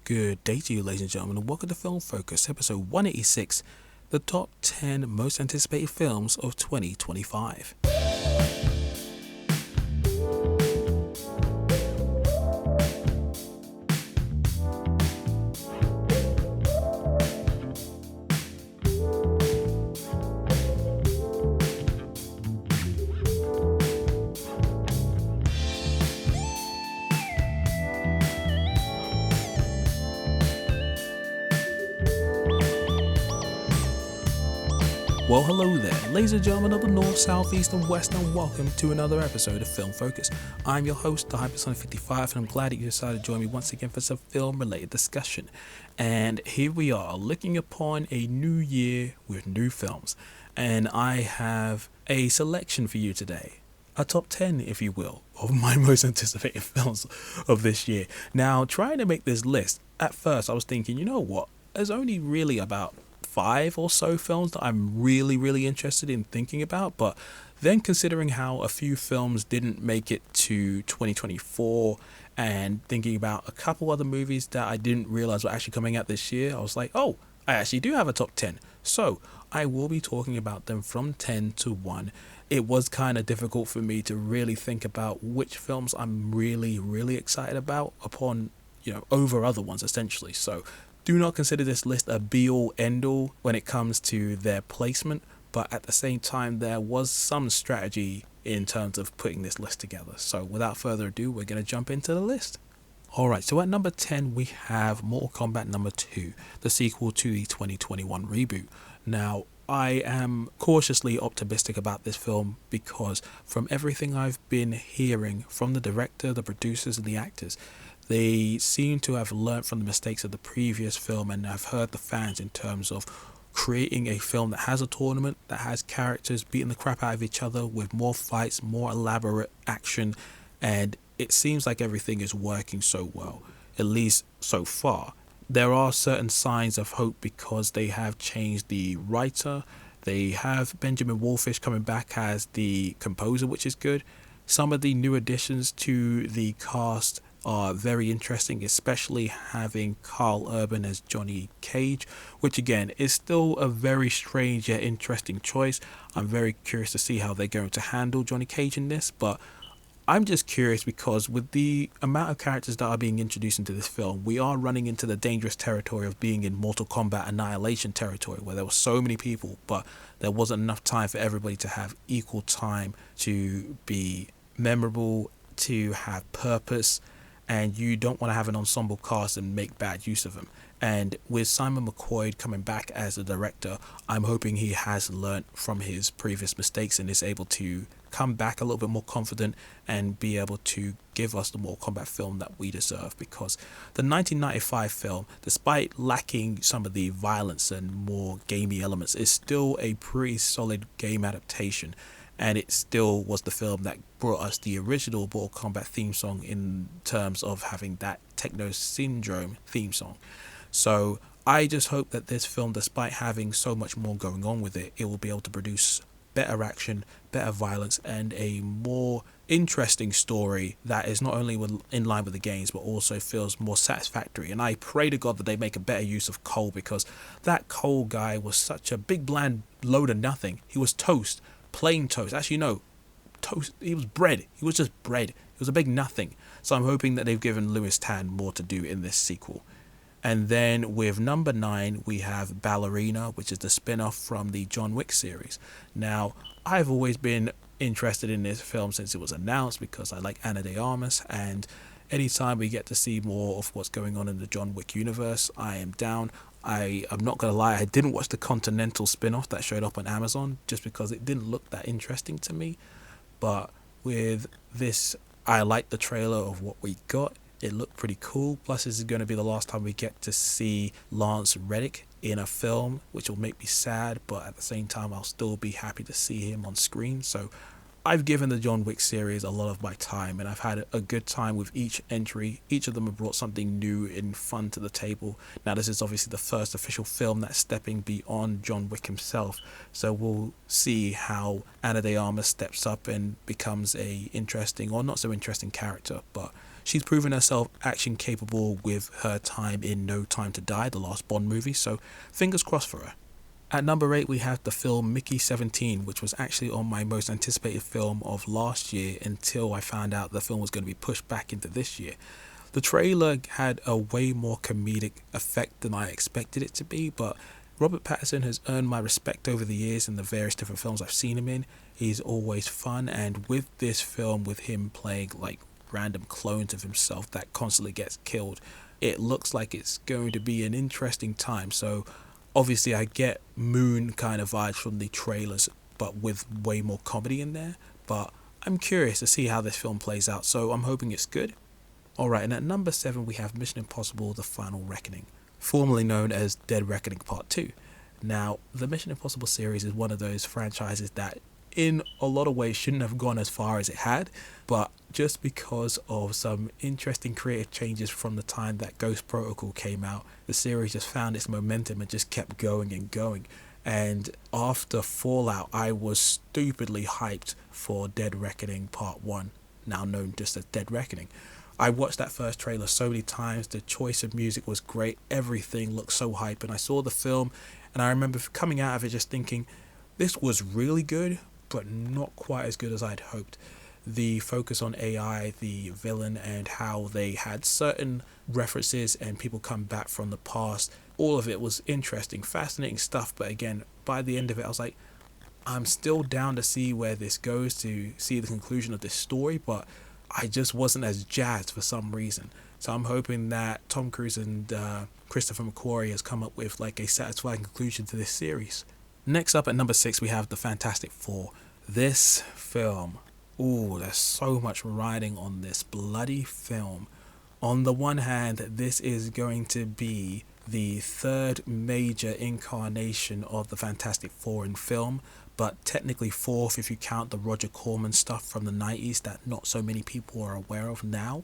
Good day to you, ladies and gentlemen, and welcome to Film Focus, episode 186, the top 10 most anticipated films of 2025. Well, hello there, ladies and gentlemen of the North, South, East and West, and welcome to another episode of Film Focus. I'm your host, the Hypersonic55, and I'm glad that you decided to join me once again for some film-related discussion. And here we are, looking upon a new year with new films. And I have a selection for you today. A top 10, if you will, of my most anticipated films of this year. Now, trying to make this list, at first I was thinking, you know what, there's only really about 5 or so films that I'm really interested in thinking about, but then considering how a few films didn't make it to 2024 and thinking about a couple other movies that I didn't realize were actually coming out this year, I was like, oh, I actually do have a top 10. So I will be talking about them from 10 to 1. It was kind of difficult for me to really think about which films I'm really excited about upon, over other ones essentially. So do not consider this list a be-all, end-all when it comes to their placement, but at the same time, there was some strategy in terms of putting this list together. So without further ado, we're going to jump into the list. Alright, so at number 10, we have Mortal Kombat number 2, the sequel to the 2021 reboot. Now, I am cautiously optimistic about this film because from everything I've been hearing from the director, the producers and the actors, they seem to have learned from the mistakes of the previous film, and I've heard the fans in terms of creating a film that has a tournament, that has characters beating the crap out of each other with more fights, more elaborate action, and it seems like everything is working so well, at least so far. There are certain signs of hope because they have changed the writer, they have Benjamin Wallfish coming back as the composer, which is good. Some of the new additions to the cast are very interesting, especially having Carl Urban as Johnny Cage, which again is still a very strange yet interesting choice. I'm very curious to see how they're going to handle Johnny Cage in this, but I'm just curious because with the amount of characters that are being introduced into this film, we are running into the dangerous territory of being in Mortal Kombat Annihilation territory, where there were so many people, but there wasn't enough time for everybody to have equal time to be memorable, to have purpose, and you don't want to have an ensemble cast and make bad use of them. And with Simon McQuoid coming back as the director, I'm hoping he has learnt from his previous mistakes and is able to come back a little bit more confident and be able to give us the Mortal Kombat film that we deserve, because the 1995 film, despite lacking some of the violence and more gamey elements, is still a pretty solid game adaptation. And it still was the film that brought us the original Mortal Kombat theme song in terms of having that Techno Syndrome theme song. So I just hope that this film, despite having so much more going on with it, it will be able to produce better action, better violence, and a more interesting story that is not only in line with the games, but also feels more satisfactory. And I pray to God that they make a better use of Cole, because that Cole guy was such a big bland load of nothing. He was toast. Plain toast. Actually, no. Toast. He was bread. He was just bread. It was a big nothing. So I'm hoping that they've given Lewis Tan more to do in this sequel. And then with number 9, we have Ballerina, which is the spin-off from the John Wick series. Now, I've always been interested in this film since it was announced because I like Ana de Armas, and anytime we get to see more of what's going on in the John Wick universe, I am down. I'm not going to lie, I didn't watch the Continental spin-off that showed up on Amazon just because it didn't look that interesting to me. But with this, I like the trailer of what we got. It looked pretty cool. Plus, this is going to be the last time we get to see Lance Reddick in a film, which will make me sad, but at the same time, I'll still be happy to see him on screen. So I've given the John Wick series a lot of my time, and I've had a good time with each entry. Each of them have brought something new and fun to the table. Now, this is obviously the first official film that's stepping beyond John Wick himself, so we'll see how Ana de Armas steps up and becomes a interesting or not so interesting character, but she's proven herself action capable with her time in No Time to Die, the last Bond movie, so fingers crossed for her. At number 8 we have the film Mickey 17, which was actually on my most anticipated film of last year until I found out the film was going to be pushed back into this year. The trailer had a way more comedic effect than I expected it to be, but Robert Pattinson has earned my respect over the years in the various different films I've seen him in. He's always fun, and with this film, with him playing like random clones of himself that constantly gets killed, it looks like it's going to be an interesting time. So obviously I get Moon kind of vibes from the trailers, but with way more comedy in there. But I'm curious to see how this film plays out, so I'm hoping it's good. Alright, and at number 7 we have Mission Impossible The Final Reckoning, formerly known as Dead Reckoning Part 2. Now, the Mission Impossible series is one of those franchises that in a lot of ways shouldn't have gone as far as it had, but just because of some interesting creative changes from the time that Ghost Protocol came out, the series just found its momentum and just kept going and going. And after Fallout, I was stupidly hyped for Dead Reckoning Part 1, now known just as Dead Reckoning. I watched that first trailer so many times, the choice of music was great, everything looked so hype, and I saw the film and I remember coming out of it just thinking, this was really good, but not quite as good as I'd hoped. The focus on AI, the villain, and how they had certain references and people come back from the past, all of it was interesting, fascinating stuff, but again, by the end of it I was like, I'm still down to see where this goes, to see the conclusion of this story, but I just wasn't as jazzed for some reason. So I'm hoping that Tom Cruise and Christopher McQuarrie has come up with like a satisfying conclusion to this series. Next up at number 6 we have the Fantastic Four. This film, ooh, there's so much riding on this bloody film. On the one hand, this is going to be the third major incarnation of the Fantastic Four in film, but technically fourth if you count the Roger Corman stuff from the 90s that not so many people are aware of now.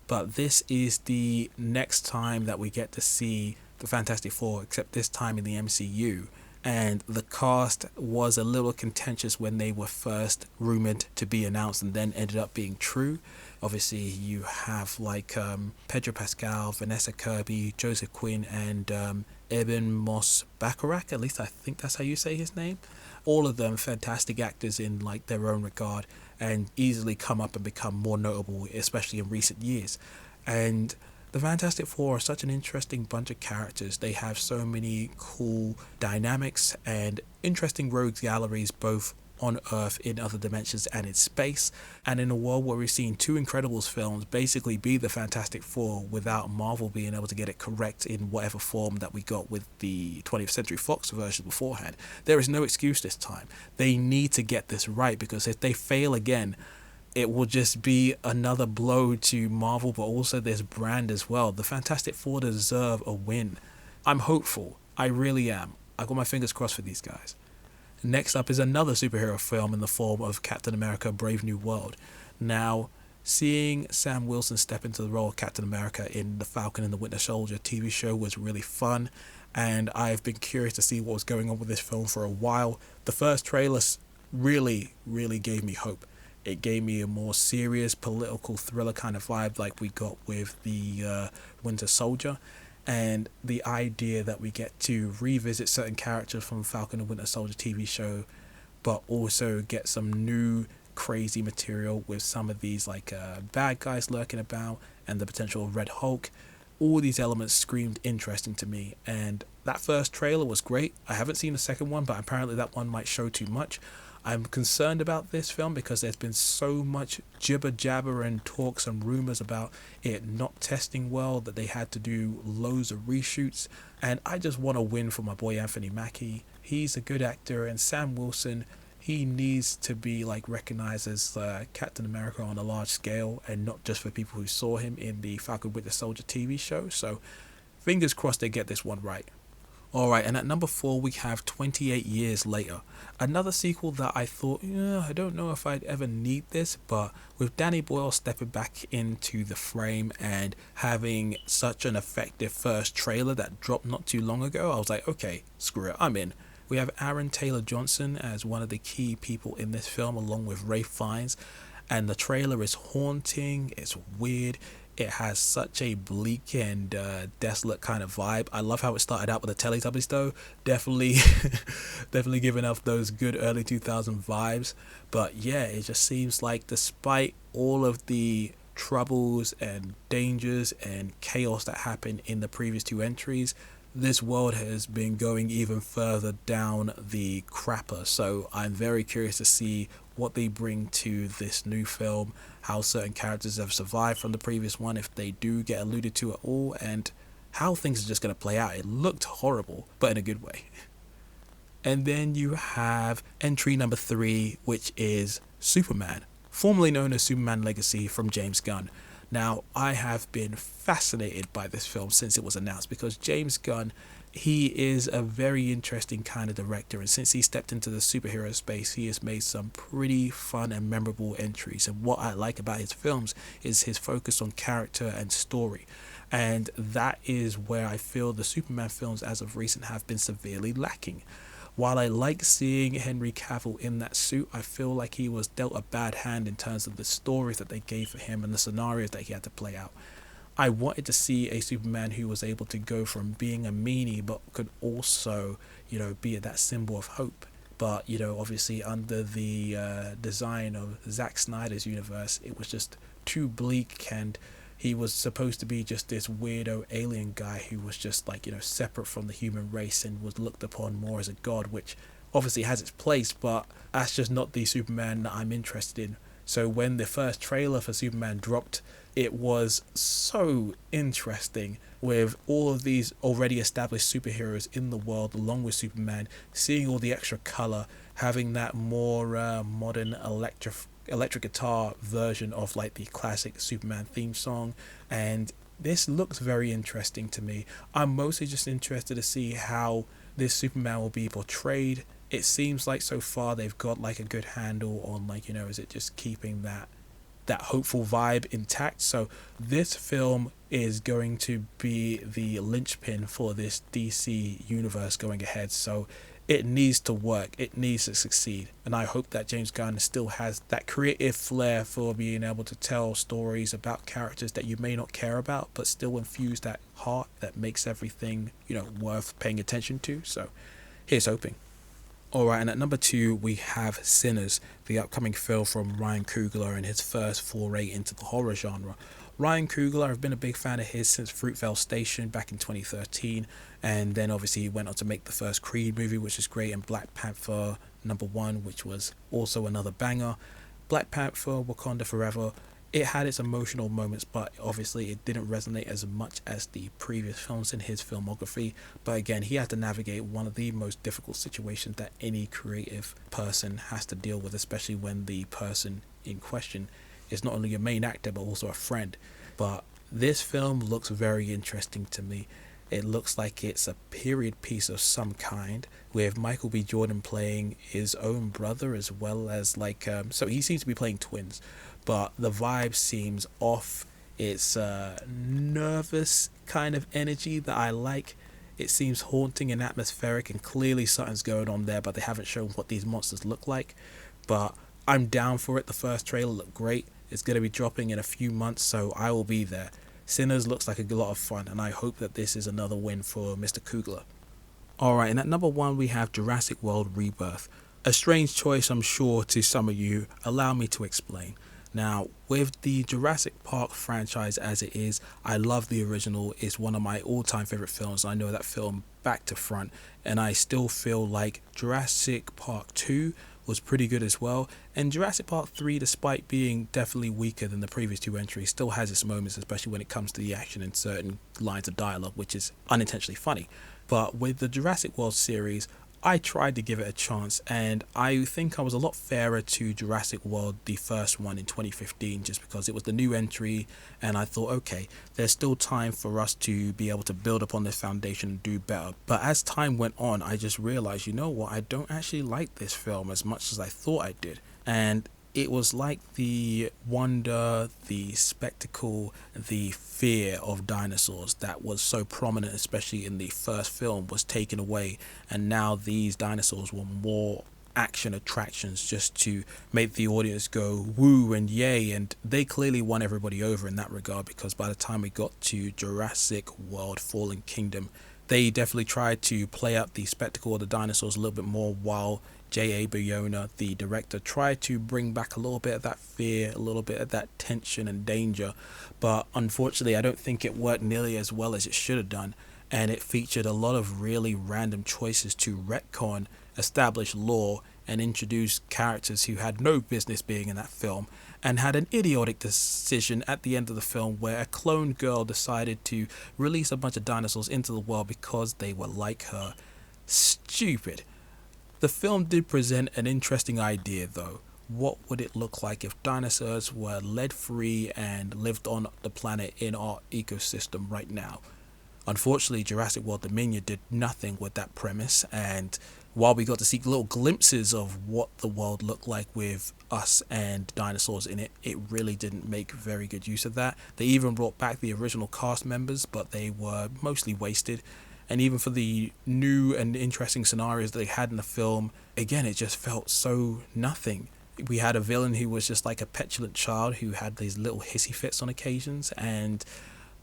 But this is the next time that we get to see the Fantastic Four, except this time in the MCU. And the cast was a little contentious when they were first rumored to be announced and then ended up being true. Obviously you have like Pedro Pascal, Vanessa Kirby, Joseph Quinn, and Eben Moss-Baccarat, at least I think that's how you say his name. All of them fantastic actors in like their own regard, and easily come up and become more notable, especially in recent years. And the Fantastic Four are such an interesting bunch of characters. They have so many cool dynamics and interesting rogues galleries, both on Earth, in other dimensions, and in space. And in a world where we've seen two Incredibles films basically be the Fantastic Four without Marvel being able to get it correct in whatever form that we got with the 20th Century Fox version beforehand, there is no excuse this time. They need to get this right, because if they fail again, it will just be another blow to Marvel, but also this brand as well. The Fantastic Four deserve a win. I'm hopeful. I really am. I got my fingers crossed for these guys. Next up is another superhero film in the form of Captain America: Brave New World. Now, seeing Sam Wilson step into the role of Captain America in the Falcon and the Winter Soldier TV show was really fun, and I've been curious to see what was going on with this film for a while. The first trailer really gave me hope. It gave me a more serious political thriller kind of vibe like we got with the Winter Soldier. And the idea that we get to revisit certain characters from Falcon and Winter Soldier TV show, but also get some new crazy material with some of these like bad guys lurking about and the potential of Red Hulk. All these elements screamed interesting to me, and that first trailer was great. I haven't seen the second one, but apparently that one might show too much. I'm concerned about this film because there's been so much jibber jabber and talks and rumors about it not testing well, that they had to do loads of reshoots, and I just want to win for my boy Anthony Mackie. He's a good actor, and Sam Wilson, he needs to be like recognized as Captain America on a large scale, and not just for people who saw him in the Falcon Winter Soldier TV show. So fingers crossed they get this one right. Alright, and at number 4 we have 28 Years Later. Another sequel that I thought, I don't know if I'd ever need this, but with Danny Boyle stepping back into the frame and having such an effective first trailer that dropped not too long ago, I was like, okay, screw it, I'm in. We have Aaron Taylor Johnson as one of the key people in this film, along with Ralph Fiennes. And the trailer is haunting, it's weird. It has such a bleak and desolate kind of vibe. I love how it started out with the Teletubbies though. Definitely, definitely giving off those good early 2000 vibes. But yeah, it just seems like despite all of the troubles and dangers and chaos that happened in the previous two entries, this world has been going even further down the crapper. So I'm very curious to see what they bring to this new film, how certain characters have survived from the previous one, if they do get alluded to at all, and how things are just going to play out. It looked horrible, but in a good way. And then you have entry number 3, which is Superman, formerly known as Superman Legacy from James Gunn. Now, I have been fascinated by this film since it was announced because James Gunn, he is a very interesting kind of director, and since he stepped into the superhero space, he has made some pretty fun and memorable entries. And what I like about his films is his focus on character and story, and that is where I feel the Superman films as of recent have been severely lacking. While I like seeing Henry Cavill in that suit, I feel like he was dealt a bad hand in terms of the stories that they gave for him and the scenarios that he had to play out. I wanted to see a Superman who was able to go from being a meanie but could also, be that symbol of hope. But, obviously under the design of Zack Snyder's universe, it was just too bleak, and he was supposed to be just this weirdo alien guy who was just separate from the human race and was looked upon more as a god, which obviously has its place, but that's just not the Superman that I'm interested in. So when the first trailer for Superman dropped, it was so interesting with all of these already established superheroes in the world along with Superman, seeing all the extra color, having that more modern electric guitar version of the classic Superman theme song, and this looks very interesting to me. I'm mostly just interested to see how this Superman will be portrayed. It seems like so far they've got a good handle on is it just keeping that hopeful vibe intact. So this film is going to be the linchpin for this DC universe going ahead. So it needs to work, it needs to succeed, and I hope that James Gunn still has that creative flair for being able to tell stories about characters that you may not care about but still infuse that heart that makes everything worth paying attention to. So here's hoping. Alright, and at number 2 we have Sinners, the upcoming film from Ryan Coogler and his first foray into the horror genre. Ryan Coogler, I've been a big fan of his since Fruitvale Station back in 2013, and then obviously he went on to make the first Creed movie, which is great, and Black Panther #1, which was also another banger. Black Panther, Wakanda Forever, it had its emotional moments, but obviously it didn't resonate as much as the previous films in his filmography. But again, he had to navigate one of the most difficult situations that any creative person has to deal with, especially when the person in question is not only a main actor but also a friend. But this film looks very interesting to me. It looks like it's a period piece of some kind, with Michael B. Jordan playing his own brother as well as so he seems to be playing twins, but the vibe seems off. It's a nervous kind of energy that I like. It seems haunting and atmospheric, and clearly something's going on there, but they haven't shown what these monsters look like. But I'm down for it. The first trailer looked great. It's going to be dropping in a few months, so I will be there. Sinners looks like a lot of fun, and I hope that this is another win for Mr. Coogler. Alright, and at number 1 we have Jurassic World Rebirth. A strange choice, I'm sure, to some of you. Allow me to explain. Now, with the Jurassic Park franchise as it is, I love the original. It's one of my all-time favorite films. I know that film back to front, and I still feel like Jurassic Park 2 was pretty good as well, and Jurassic Park 3, despite being definitely weaker than the previous two entries, still has its moments, especially when it comes to the action and certain lines of dialogue, which is unintentionally funny. But with the Jurassic World series, I tried to give it a chance, and I think I was a lot fairer to Jurassic World, the first one in 2015, just because it was the new entry, and I thought, okay, there's still time for us to be able to build upon this foundation and do better. But as time went on, I just realized, you know what, I don't actually like this film as much as I thought I did. And it was like the wonder, the spectacle, the fear of dinosaurs that was so prominent, especially in the first film, was taken away, and now these dinosaurs were more action attractions just to make the audience go woo and yay, and they clearly won everybody over in that regard, because by the time we got to Jurassic World Fallen Kingdom, they definitely tried to play up the spectacle of the dinosaurs a little bit more, while J.A. Bayona, the director, tried to bring back a little bit of that fear, a little bit of that tension and danger. But unfortunately, I don't think it worked nearly as well as it should have done, and it featured a lot of really random choices to retcon established lore and introduce characters who had no business being in that film, and had an idiotic decision at the end of the film where a clone girl decided to release a bunch of dinosaurs into the world because they were like her. Stupid. The film did present an interesting idea though. What would it look like if dinosaurs were lead free and lived on the planet in our ecosystem right now? Unfortunately, Jurassic World Dominion did nothing with that premise, and while we got to see little glimpses of what the world looked like with us and dinosaurs in it, it really didn't make very good use of that. They even brought back the original cast members, but they were mostly wasted. And even for the new and interesting scenarios that they had in the film, again, it just felt so nothing. We had a villain who was just like a petulant child who had these little hissy fits on occasions, and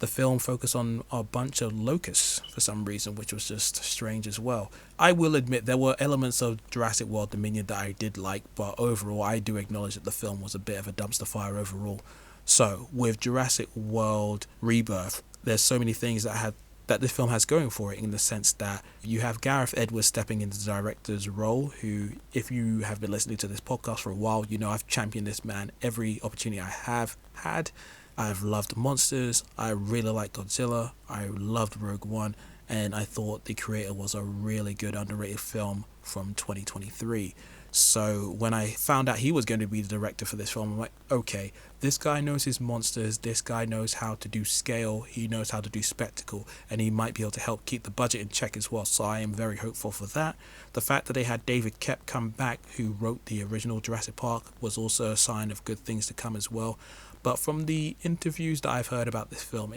the film focused on a bunch of locusts for some reason, which was just strange as well. I will admit there were elements of Jurassic World Dominion that I did like, but overall I do acknowledge that the film was a bit of a dumpster fire overall. So with Jurassic World Rebirth, there's so many things that this film has going for it, in the sense that you have Gareth Edwards stepping into the director's role, who, if you have been listening to this podcast for a while, you know I've championed this man every opportunity I have had. I've loved Monsters, I really like Godzilla, I loved Rogue One, and I thought The Creator was a really good underrated film from 2023. So when I found out he was going to be the director for this film, I'm like, okay, this guy knows his monsters, this guy knows how to do scale, he knows how to do spectacle, and he might be able to help keep the budget in check as well. So I am very hopeful for that. The fact that they had David Koepp come back, who wrote the original Jurassic Park, was also a sign of good things to come as well. But from the interviews that I've heard about this film,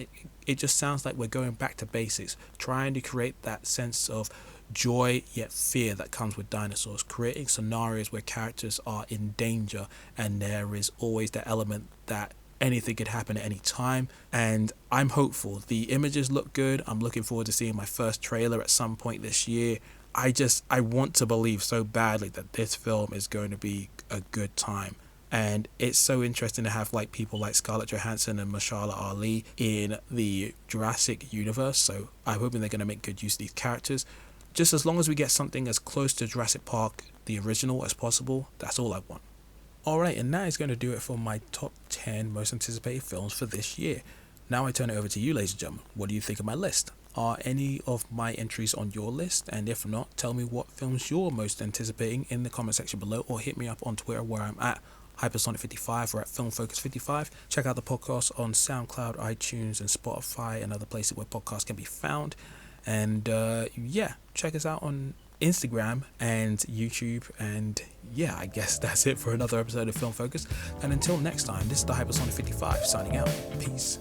it just sounds like we're going back to basics, trying to create that sense of joy yet fear that comes with dinosaurs, creating scenarios where characters are in danger and there is always the element that anything could happen at any time. And I'm hopeful. The images look good. I'm looking forward to seeing my first trailer at some point this year. I want to believe so badly that this film is going to be a good time. And it's so interesting to have like people like Scarlett Johansson and Mahershala Ali in the Jurassic universe. So I'm hoping they're going to make good use of these characters. Just as long as we get something as close to Jurassic Park, the original, as possible, that's all I want. Alright, and that is going to do it for my top 10 most anticipated films for this year. Now I turn it over to you, ladies and gentlemen. What do you think of my list? Are any of my entries on your list? And if not, tell me what films you're most anticipating in the comment section below, or hit me up on Twitter where I'm at Hypersonic55 or at FilmFocus55. Check out the podcast on SoundCloud, iTunes, and Spotify, and other places where podcasts can be found. And check us out on Instagram and YouTube. And I guess that's it for another episode of Film Focus. And until next time, this is the Hypersonic55 signing out. Peace.